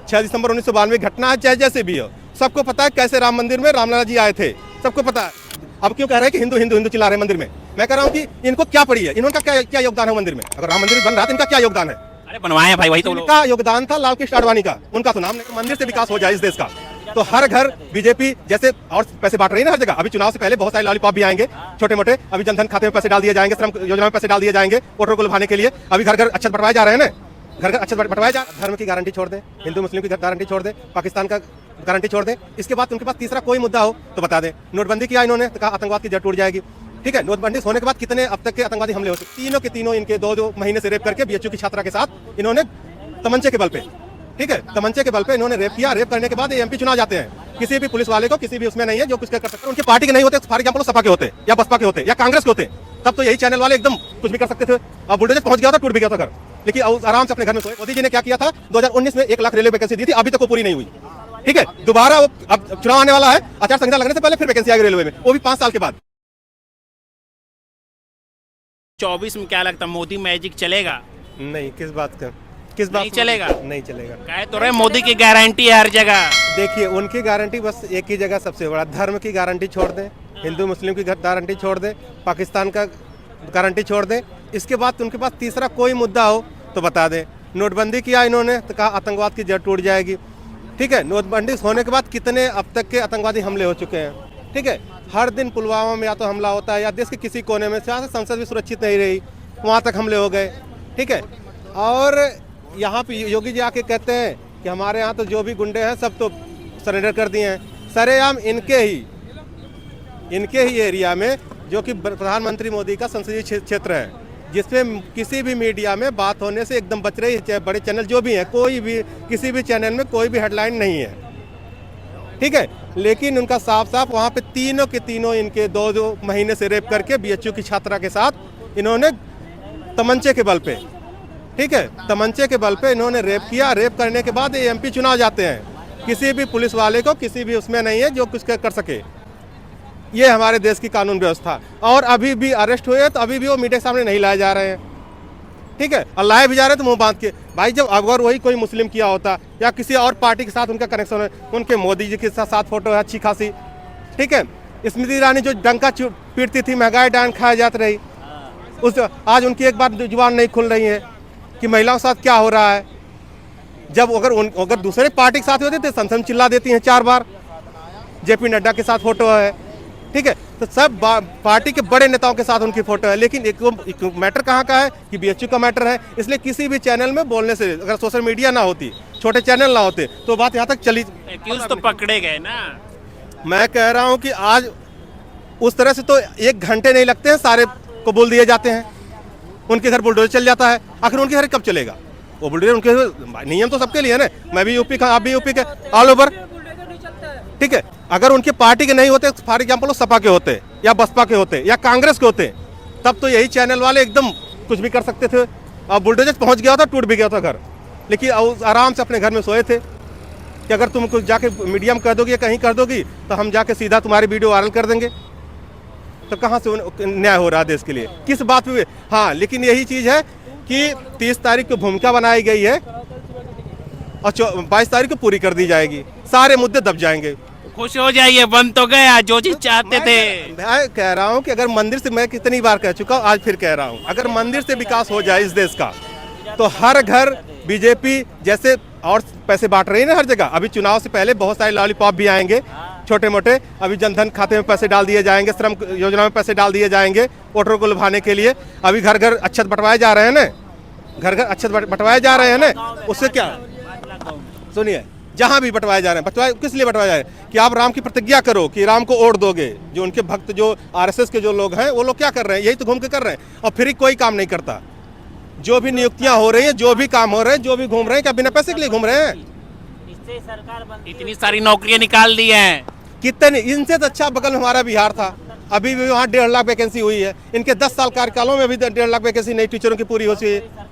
6 दिसंबर 1992 घटना है, चाहे जैसे भी हो, सबको पता है कैसे राम मंदिर में रामलला जी आए थे, सबको पता है। अब क्यों कह रहे हैं कि हिंदू हिंदू हिंदू चिल्ला रहे हैं मंदिर में? मैं कह रहा हूँ कि इनको क्या पड़ी है, इनका क्या योगदान है मंदिर में? अगर राम मंदिर बन रहा है इनका क्या योगदान है? अरे बनवाए हैं भाई, वही तो इनका योगदान था लाल कृष्ण आडवाणी का, उनका तो नाम नहीं। मंदिर से विकास हो जाए इस देश का, तो हर घर बीजेपी जैसे और पैसे बांट रही है ना हर जगह। अभी चुनाव से पहले बहुत सारे लॉलीपॉप भी आएंगे छोटे मोटे, अभी जनधन खाते में पैसे डाल दिए जाएंगे, श्रम योजना में पैसे डाल दिए जाएंगे वोटरों को लुभाने के लिए। अभी घर घर अक्षत बंटवाए जा रहे हैं ना, घर घर अक्षत बंटवाए जा। धर्म की गारंटी छोड़ दे, हिंदू मुस्लिम की गारंटी छोड़ दे, पाकिस्तान का गारंटी छोड़ दे, इसके बाद उनके पास तीसरा कोई मुद्दा हो तो बता दे। नोटबंदी किया इन्होंने तो कहा आतंकवाद की जड़ टूट जाएगी। ठीक है, नोटबंदी होने के बाद कितने अब तक के आतंकवादी हमले हो चुके, तीनों के तीनों इनके 2 महीने से रेप करके बीएचयू की छात्रा के साथ इन्होंने तमंचे के बल पे, ठीक है, तमंचे के बल पे इन्होंने रेप किया। रेप करने के बाद एमपी चुनाव जाते हैं, किसी भी पुलिस वाले को किसी भी उसमें नहीं है जो कुछ कर सकते हैं। उनकी पार्टी के नहीं होते, फॉर एग्जाम्पल सपा के होते या बसपा के होते या कांग्रेस के होते, तब तो यही चैनल वाले एकदम कुछ भी कर सकते थे। अब बुलडोजर पहुंच गया था, टूट भी गया था घर, लेकिन आराम से अपने घर में सोए। मोदी जी ने क्या किया था, 2019 में 1 लाख रेलवे वैकेंसी दी थी, अभी तक वो पूरी नहीं हुई। ठीक है, दोबारा अब चुनाव आने वाला है, आचार संहिता लगने से पहले फिर वैकेंसी आएगी रेलवे में, वो भी 5 साल के बाद। 24 में क्या लगता है, मोदी मैजिक चलेगा? नहीं, किस बात का, किस बात नहीं चलेगा? नहीं चलेगा। कहे तो रहे मोदी की गारंटी है हर जगह। देखिए, उनकी गारंटी बस एक ही जगह सबसे बड़ा, धर्म की गारंटी छोड़ दें, हिंदू मुस्लिम की गारंटी छोड़ दें, पाकिस्तान का गारंटी छोड़ दें, इसके बाद उनके पास तीसरा कोई मुद्दा हो तो बता दें। नोटबंदी किया इन्होंने तो कहा आतंकवाद की जड़ टूट जाएगी। ठीक है, नोटबंदी होने के बाद कितने अब तक के आतंकवादी हमले हो चुके हैं। ठीक है, हर दिन पुलवामा में या तो हमला होता है या देश के किसी कोने में, जहाँ से संसद भी सुरक्षित नहीं रही वहाँ तक हमले हो गए। ठीक है, और यहाँ पे योगी जी आके कहते हैं कि हमारे यहाँ तो जो भी गुंडे हैं सब तो सरेंडर कर दिए हैं। सरेआम इनके ही एरिया में, जो कि प्रधानमंत्री मोदी का संसदीय क्षेत्र है, जिसमें किसी भी मीडिया में बात होने से एकदम बच रही है, चाहे बड़े चैनल जो भी हैं, कोई भी किसी भी चैनल में कोई भी हेडलाइन नहीं है। ठीक है, लेकिन उनका साफ साफ वहाँ पे तीनों के तीनों इनके 2 महीने से रेप करके बीएचयू की छात्रा के साथ इन्होंने तमंचे के बल पे, ठीक है, तमंचे के बल पे इन्होंने रेप किया। रेप करने के बाद ये एमपी चुनाव जाते हैं, किसी भी पुलिस वाले को किसी भी उसमें नहीं है जो कुछ कर सके। ये हमारे देश की कानून व्यवस्था। और अभी भी अरेस्ट हुए तो अभी भी वो मीडिया के सामने नहीं लाए जा रहे हैं। ठीक है, और लाए भी जा रहे तो मुंह बांध के। भाई, जब अगर वही कोई मुस्लिम किया होता या किसी और पार्टी के साथ उनका कनेक्शन है, उनके मोदी जी के साथ फोटो है अच्छी खासी। ठीक है, स्मृति ईरानी जो डंका पीटती थी, महंगाई डांड खाया जाती रही, उस आज उनकी एक बार जुबान नहीं खुल रही है कि महिलाओं के साथ क्या हो रहा है। जब अगर दूसरे पार्टी के साथ होते थे संसद चिल्ला देती हैं 4 बार। जेपी नड्डा के साथ फोटो है, ठीक है, तो सब पार्टी के बड़े नेताओं के साथ उनकी फोटो है। लेकिन एक मैटर कहाँ का है कि बीएचयू का मैटर है, इसलिए किसी भी चैनल में बोलने से, अगर सोशल मीडिया ना होती, छोटे चैनल ना होते, तो बात यहाँ तक चली। एक्यूज तो पकड़े गए ना। मैं कह रहा हूँ कि आज उस तरह से तो 1 घंटे नहीं लगते हैं, सारे को बोल दिए जाते हैं, उनके घर बुलडोजर चल जाता है। आखिर उनके घर कब चलेगा वो बुलडोजर? उनके नियम तो सबके लिए है ना, मैं भी यूपी का, आप भी यूपी के, ऑल ओवर। ठीक है, अगर उनके पार्टी के नहीं होते, फॉर एग्जाम्पल सपा के होते या बसपा के होते या कांग्रेस के होते, तब तो यही चैनल वाले एकदम कुछ भी कर सकते थे। अब बुलडोजर पहुंच गया था, टूट भी गया था घर, लेकिन आराम से अपने घर में सोए थे कि अगर तुम कुछ जाके मीडिया में कर दोगी या कहीं कर दोगी तो हम जाके सीधा तुम्हारी वीडियो वायरल कर देंगे। तो कहाँ से न्याय हो रहा है देश के लिए, किस बात पे? हाँ, लेकिन यही चीज़ है कि 30 तारीख को भूमिका बनाई गई है और 22 तारीख को पूरी कर दी जाएगी, सारे मुद्दे दब जाएंगे। खुश हो जाइए, बन तो गया जो चीज चाहते थे। मैं कह रहा हूँ कि अगर मंदिर से, मैं कितनी बार कह चुका हूँ, आज फिर कह रहा हूँ, अगर मंदिर से विकास हो जाए इस देश का, तो हर घर बीजेपी जैसे और पैसे बांट रही है ना हर जगह। अभी चुनाव से पहले बहुत सारे लॉलीपॉप भी आएंगे छोटे मोटे, अभी जनधन खाते में पैसे डाल दिए जाएंगे, श्रम योजना में पैसे डाल दिए जाएंगे वोटरों को लुभाने के लिए। अभी घर घर अक्षत बंटवाए जा रहे हैं ना, घर घर अक्षत बंटवाए जा रहे हैं ना, उससे क्या, सुनिए, जहाँ भी बंटवाए जा रहे हैं, बंटवाए किस लिए बंटवाए जा रहे हैं कि आप राम की प्रतिज्ञा करो कि राम को वोट दोगे। जो उनके भक्त, जो आरएसएस के जो लोग हैं, वो लोग क्या कर रहे हैं, यही तो घूम के कर रहे हैं, और फिर कोई काम नहीं करता। जो भी नियुक्तियां हो रही है, जो भी काम हो रहे हैं, जो भी घूम रहे हैं, क्या बिना पैसे के लिए घूम रहे हैं? इससे सरकार इतनी सारी नौकरियां निकाल दी हैं। कितने, इनसे तो अच्छा बगल में हमारा बिहार था, अभी भी वहाँ 1.5 लाख वैकेंसी हुई है। इनके 10 साल कार्यकालों में भी 1.5 लाख वैकेंसी नई टीचरों की पूरी हो चुकी है।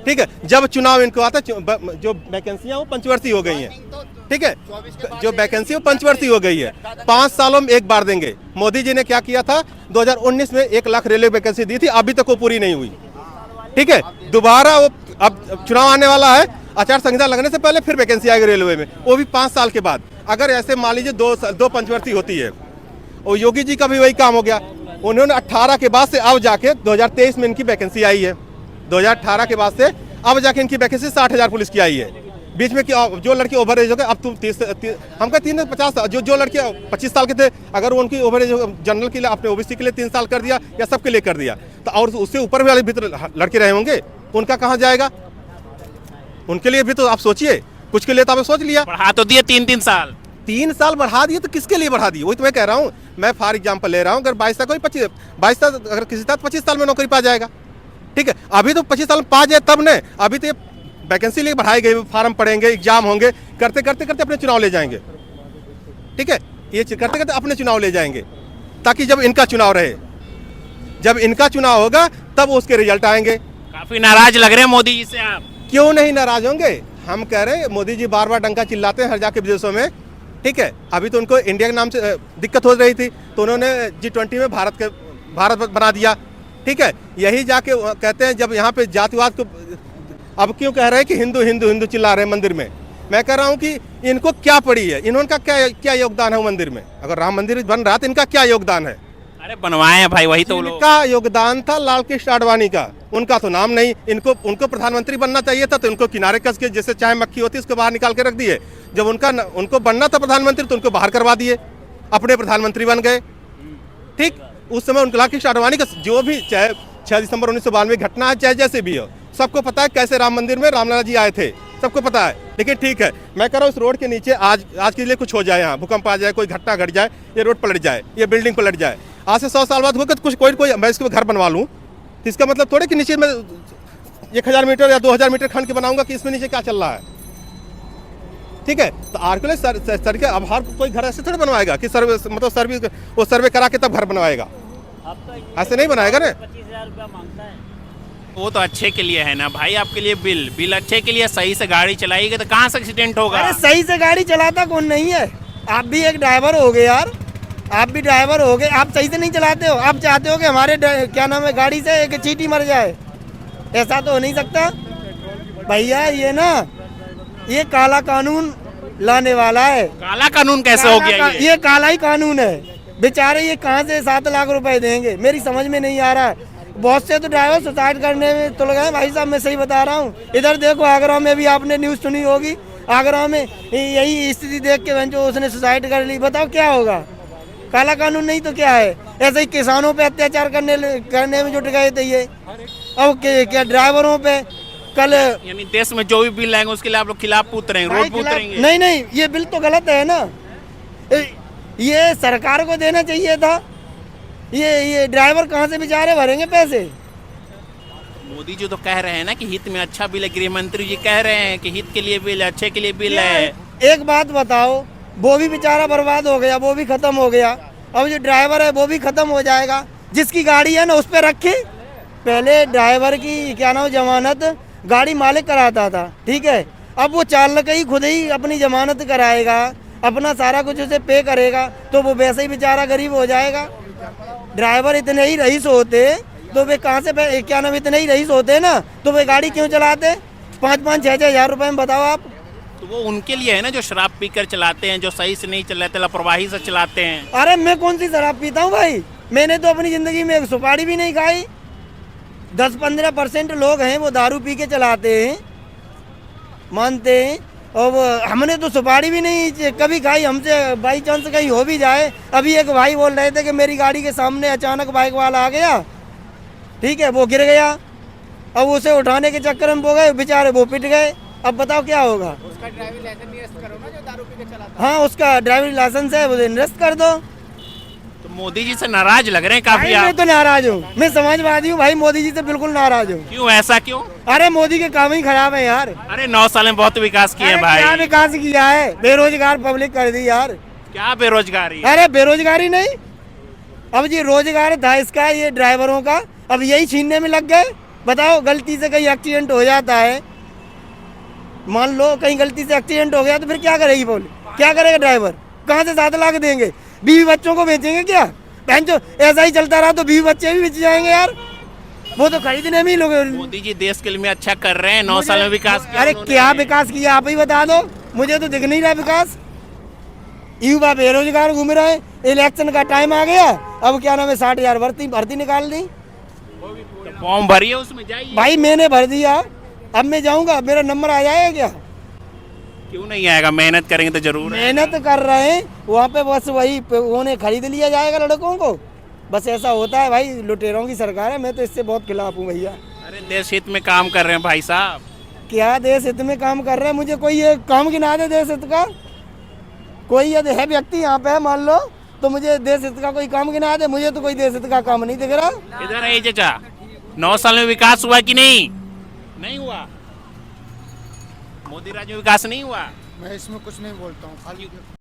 ठीक है, जब चुनाव इनको आता, जो वैकेंसियां वो पंचवर्षीय हो गई हैं। ठीक है, जो वैकेंसी वो पंचवर्षीय हो गई है, 5 सालों में एक बार देंगे। मोदी जी ने क्या किया था, 2019 में 1 लाख रेलवे वैकेंसी दी थी, अभी तक वो पूरी नहीं हुई। ठीक है, दोबारा वो अब चुनाव आने वाला है, आचार संहिता लगने से पहले फिर वैकेंसी आएगी रेलवे में, वो भी 5 साल के बाद। अगर ऐसे मान लीजिए दो पंचवर्ती होती है, और योगी जी का भी वही काम हो गया। उन्होंने 18 के बाद से अब जाके 2023 में इनकी वैकेंसी आई है। 2018 के बाद से अब जाके इनकी वैकेंसी 60,000 पुलिस की आई है। बीच में जो लड़के ओवर एज हो गए, अब तुम 30 हम कहते 50 जो लड़के 25 साल के थे, अगर वो उनकी ओवर एज जनरल के लिए अपने ओबीसी के लिए 3 साल कर दिया या सबके लिए कर दिया, तो और उससे ऊपर वाले भी तो लड़के रहे होंगे, उनका कहाँ जाएगा? उनके लिए भी तो आप सोचिए, कुछ के लिए तो आपने सोच लिया। बढ़ा तो दिए 3-3 साल, 3 साल बढ़ा दिए, तो किसके लिए बढ़ा दिए? वही तो मैं कह रहा हूँ। मैं फॉर एग्जाम्पल ले रहा हूँ, अगर 22 साल कोई 22 साल अगर किसी साथ 25 साल में नौकरी पा जाएगा, ठीक है। अभी तो 25 साल में पा जाए तब न, अभी तो ये वैकेंसी लिए बढ़ाई गई, फॉर्म पड़ेंगे, एग्जाम होंगे, करते करते करते अपने चुनाव ले जाएंगे, ठीक है। ये करते करते अपने चुनाव ले जाएंगे, ताकि जब इनका चुनाव रहे, जब इनका चुनाव होगा तब उसके रिजल्ट आएंगे। काफी नाराज लग रहे हैं मोदी जी से आप। क्यों नहीं नाराज होंगे? हम कह रहे हैं, मोदी जी बार बार डंका चिल्लाते हैं हर जाके विदेशों में, ठीक है। अभी तो उनको इंडिया के नाम से दिक्कत हो रही थी, तो उन्होंने G20 में भारत बना दिया, ठीक है। यही जाके कहते हैं, जब यहाँ पे जातिवाद को अब क्यों कह रहे हैं कि हिंदू हिंदू हिंदू चिल्ला रहे हैं मंदिर में? मैं कह रहा हूँ कि इनको क्या पड़ी है, इन्होंने क्या योगदान है मंदिर में? अगर राम मंदिर बन रहा तो इनका क्या योगदान है? अरे बनवाए हैं भाई, वही तो लोग। इनका योगदान था लाल कृष्ण आडवाणी का, उनका तो नाम नहीं। उनको प्रधानमंत्री बनना चाहिए था, तो उनको किनारे कस के, जैसे चाय मक्खी होती है उसको बाहर निकाल के रख दिए। जब उनको बनना था प्रधानमंत्री, तो उनको बाहर करवा दिए, अपने प्रधानमंत्री बन गए, ठीक। उस समय उनका लाल कृष्ण आडवाणी का जो भी, चाहे 6 दिसंबर 1992 घटना है, चाहे जैसे भी हो, सबको पता है कैसे राम मंदिर में रामलला जी आए थे, सबको पता है। लेकिन ठीक है, मैं कह रहा हूँ इस रोड के नीचे आज के लिए कुछ हो जाए, यहाँ भूकंप आ जाए, कोई घटना घट जाए, ये रोड पलट जाए, ये बिल्डिंग पलट जाए, आज से 100 साल बाद होगा, तो कुछ कोई मैं इसके घर बनवा लूँ, तो इसका मतलब थोड़े कि नीचे मैं 1000 मीटर या 2000 मीटर खंड के बनाऊंगा कि इसमें नीचे क्या चल रहा है, ठीक है। तो आर्कियोलॉजी सर के अब हर कोई घर ऐसे थोड़े बनवाएगा कि सर्वे करा के तब घर बनवाएगा, ऐसे नहीं बनाएगा ना। 25,000 रुपया मांगता है। वो तो अच्छे के लिए है ना भाई, आपके लिए बिल अच्छे के लिए। सही से गाड़ी चलाएगी तो कहाँ से एक्सीडेंट होगा? अरे सही से गाड़ी चलाता कौन नहीं है? आप भी एक ड्राइवर हो गए यार, आप भी ड्राइवर हो गए, आप सही से नहीं चलाते हो। आप चाहते हो कि हमारे क्या नाम है गाड़ी से एक चींटी मर जाए, ऐसा तो हो नहीं सकता भैया। ये ना, ये काला कानून लाने वाला है। काला कानून कैसे हो गया ये काला ही कानून है। बेचारे ये कहाँ से 7 लाख रुपए देंगे, मेरी समझ में नहीं आ रहा है। बहुत से तो ड्राइवर सुसाइड करने में तो लगे हैं भाई साहब, मैं सही बता रहा हूँ। इधर देखो आगरा में भी आपने न्यूज़ सुनी होगी, आगरा में यही स्थिति देख के जो उसने सुसाइड कर ली। बताओ क्या होगा? काला कानून नहीं तो क्या है? ऐसे ही किसानों पे अत्याचार करने में जुट गए थे ये, अब क्या ड्राइवरों पे। कल यानी देश में जो भी बिल आएंगे उसके लिए आप लोग खिलाफ उतरेंगे, रोड पे उतरेंगे? नहीं, ये बिल तो गलत है ना, ये सरकार को देना चाहिए था। ये ड्राइवर कहाँ से बेचारे भरेंगे पैसे? मोदी जी तो कह रहे हैं ना कि हित में अच्छा बिल है, गृह मंत्री जी कह रहे हैं कि हित के लिए बिल है, अच्छे के लिए बिल है। एक बात बताओ, वो भी बेचारा बर्बाद हो गया, वो भी खत्म हो गया। अब जो ड्राइवर है वो भी खत्म हो जाएगा। जिसकी गाड़ी है ना उस पर रखे। पहले ड्राइवर की क्या नाम जमानत गाड़ी मालिक कराता था, ठीक है। अब वो चालक ही खुद ही अपनी जमानत कराएगा, अपना सारा कुछ उसे पे करेगा, तो वो वैसे ही बेचारा गरीब हो जाएगा। ड्राइवर इतने ही रईस होते तो वे कहाँ से क्या नाम इतने ही रईस होते ना, तो वे गाड़ी क्यों चलाते 5-5, 6-6 हज़ार रुपए में? बताओ आप। तो वो उनके लिए है ना जो शराब पीकर चलाते हैं, जो सही से नहीं चलाते, लापरवाही से चलाते हैं। अरे मैं कौन सी शराब पीता हूँ भाई? मैंने तो अपनी ज़िंदगी में एक सुपारी भी नहीं खाई। 10-15% लोग हैं वो दारू पी के चलाते हैं, मानते हैं, और हमने तो सुपारी भी नहीं कभी खाई। हमसे बाई चांस कहीं हो भी जाए। अभी एक भाई बोल रहे थे कि मेरी गाड़ी के सामने अचानक बाइक वाला आ गया, ठीक है, वो गिर गया। अब उसे उठाने के चक्कर में वो गए बेचारे, वो पिट गए। अब बताओ क्या होगा? उसका ड्राइविंग लाइसेंस निरस्त करो ना, जो दारू पी के चलाता हाँ, उसका ड्राइविंग लाइसेंस है वो निरस्त कर दो। तो मोदी जी से नाराज लग रहे हैं काफी मैं आप। तो नाराज हूँ, मैं समाजवादी हूँ भाई, मोदी जी से बिल्कुल नाराज हूँ। क्यों, ऐसा क्यों? अरे मोदी के काम ही खराब है यार। अरे 9 साल में बहुत विकास किए हैं अरे क्या भाई। विकास किया है? बेरोजगार पब्लिक कर दी यार। क्या बेरोजगारी? अरे बेरोजगारी नहीं, अब ये रोजगार था इसका, ये ड्राइवरों का, अब यही छीनने में लग गए। बताओ, गलती से कहीं एक्सीडेंट हो जाता है, मान लो कहीं गलती से एक्सीडेंट हो गया, तो फिर क्या करेगी बोले? क्या करेगा ड्राइवर? कहाँ से 7 लाख देंगे? बीवी बच्चों को बेचेंगे क्या? बहन जो ऐसा ही चलता रहा तो बीवी बच्चे भी बेच जाएंगे यार। वो तो खरीदने में ही लोग। मोदी जी देश के लिए अच्छा कर रहे हैं, 9 साल में विकास किया अरे उन्होंने। क्या विकास किया आप ही बता दो, मुझे तो दिख नहीं रहा विकास। युवा बेरोजगार घूम रहे हैं, इलेक्शन का टाइम आ गया, अब क्या नाम है 60,000 भर्ती निकाल दी। तो फॉर्म भरिए, उसमें जाइए। भाई मैंने भर दिया, अब मैं जाऊंगा, मेरा नंबर आ जाएगा क्या? क्यों नहीं आएगा, मेहनत करेंगे तो जरूर है। मेहनत कर रहे हैं वहाँ पे, बस वही उन्हें खरीद लिया जाएगा लड़कों को, बस ऐसा होता है भाई। लुटेरों की सरकार है, मैं तो इससे बहुत खिलाफ हूँ भैया। अरे देश हित में काम कर रहे हैं भाई साहब। क्या देश हित में काम कर रहे हैं? मुझे कोई ये काम गिना दे देश हित का। कोई यदि है व्यक्ति यहाँ पे मान लो, तो मुझे देश हित का कोई काम गिना दे। मुझे तो कोई देश हित का काम नहीं दिख रहा। इधर है चाचा, 9 साल में विकास हुआ कि नहीं? नहीं हुआ। मोदी राज में विकास नहीं हुआ। मैं इसमें कुछ नहीं बोलता हूँ, खाली